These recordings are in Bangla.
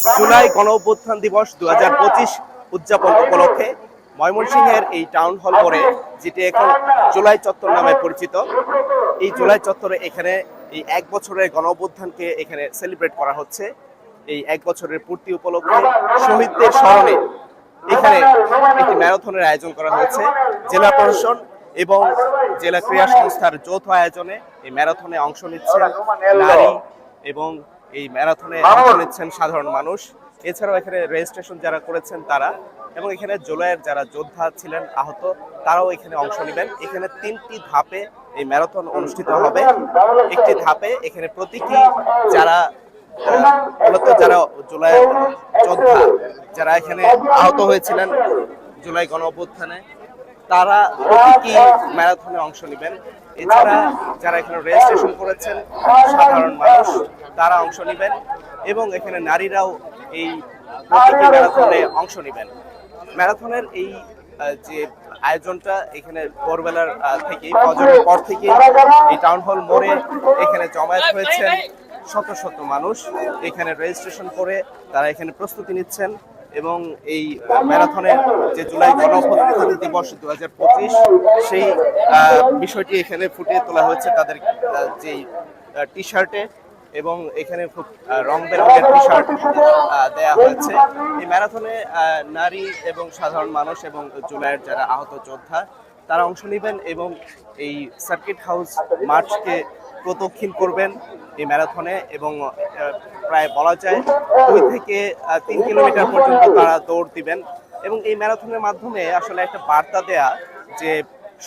জুলাই গণঅভ্যুত্থান দিবস 2025 উদযাপন উপলক্ষে ময়মনসিংহের এই টাউন হল মোড়ে, যেটি এখন জুলাই চত্বর নামে পরিচিত, এই জুলাই চত্বরে এখানে এই 1 বছরের গণঅভ্যুত্থানকে এখানে সেলিব্রেট করা হচ্ছে। এই 1 বছরের পূর্তি উপলক্ষে শহীদদের স্মরণে এখানে একটি ম্যারাথনের আয়োজন করা হয়েছে। জেলা প্রশাসন এবং জেলা ক্রীড়া সংস্থার যৌথ আয়োজনে এই ম্যারাথনে অংশ নিচ্ছেন নারী এবং এই ম্যারাথনে অংশ নিচ্ছেন সাধারণ মানুষ। এছাড়াও এখানে রেজিস্ট্রেশন যারা করেছেন তারা, এবং এখানে জুলাইয়ের যারা যোদ্ধা ছিলেন আহত, তারাও এখানে অংশ নেবেন। এখানে 3টি ধাপে এই ম্যারাথন অনুষ্ঠিত হবে। একটি ধাপে এখানে প্রতীকী যারা মূলত যারা জুলাইয়ের যোদ্ধা যারা এখানে আহত হয়েছিলেন জুলাই গণঅভ্যুত্থানে, তারা প্রতীকী ম্যারাথনে অংশ নেবেন। এছাড়া যারা এখানে রেজিস্ট্রেশন করেছেন সাধারণ মানুষ, তারা অংশ নেবেন, এবং এখানে নারীরাও এই প্রতীকী ম্যারাথনে অংশ নেবেন। ম্যারাথনের এই যে আয়োজনটা এখানে ভোরবেলার থেকেই, ফজরের পর থেকে এই টাউন হল মোড়ে এখানে জমায়েত হয়েছেন শত শত মানুষ। এখানে রেজিস্ট্রেশন করে তারা এখানে প্রস্তুতি নিচ্ছেন, এবং এই ম্যারাথনের যে জুলাই গণঅভ্যুত্থান দিবস 2025 সেই বিষয়টি এখানে ফুটিয়ে তোলা হয়েছে তাদের যেই টি শার্টে, এবং এখানে খুব রং বেরঙের টি শার্ট দেওয়া হয়েছে। এই ম্যারাথনে নারী এবং সাধারণ মানুষ এবং জুলাইয়ের যারা আহত যোদ্ধা তারা অংশ নেবেন, এবং এই সার্কিট হাউস মার্চকে প্রদক্ষিণ করবেন এই ম্যারাথনে, এবং প্রায় বলা যায় 2 থেকে 3 কিলোমিটার পর্যন্ত তারা দৌড় দিবেন। এবং এই ম্যারাথনের মাধ্যমে আসলে একটা বার্তা দেয়া যে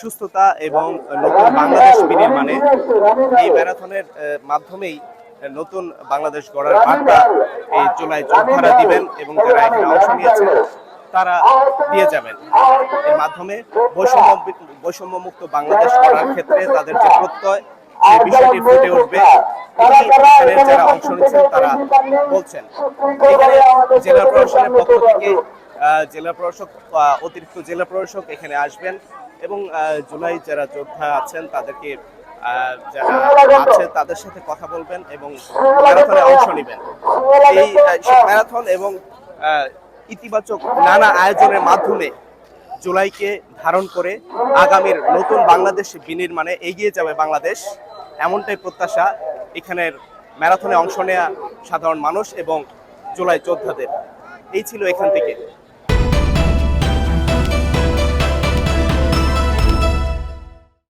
সুস্থতা এবং নতুন বাংলাদেশ বিনির্মাণে এই ম্যারাথনের মাধ্যমেই নতুন বাংলাদেশ গড়ার বার্তা এই জুলাই যোদ্ধারা দিবেন, এবং যারা এখানে অংশ নিয়েছেন তারা দিয়ে যাবেন। এর মাধ্যমে বৈষম্যমুক্ত বাংলাদেশ গড়ার ক্ষেত্রে তাদের যে প্রত্যয়, সেই বিষয়টি ফুটে উঠবে। এখানে যারা অংশ নিচ্ছেন তারা বলছেন। এখানে জেলা প্রশাসনের পক্ষ থেকে জেলা প্রশাসক, অতিরিক্ত জেলা প্রশাসক এখানে আসবেন, এবং জুলাই যারা যোদ্ধা আছেন তাদেরকে যারা আছে তাদের সাথে কথা বলবেন এবং ম্যারাথনে অংশ নেবেন। এই ম্যারাথন এবং ইতিবাচক নানা আয়োজনের মাধ্যমে জুলাইকে ধারণ করে আগামীর নতুন বাংলাদেশ বিনির্মাণে এগিয়ে যাবে বাংলাদেশ, এমনটাই প্রত্যাশা এখানের ম্যারাথনে অংশ নেওয়া সাধারণ মানুষ এবং জুলাই যোদ্ধাদের। এই ছিল এখান থেকে।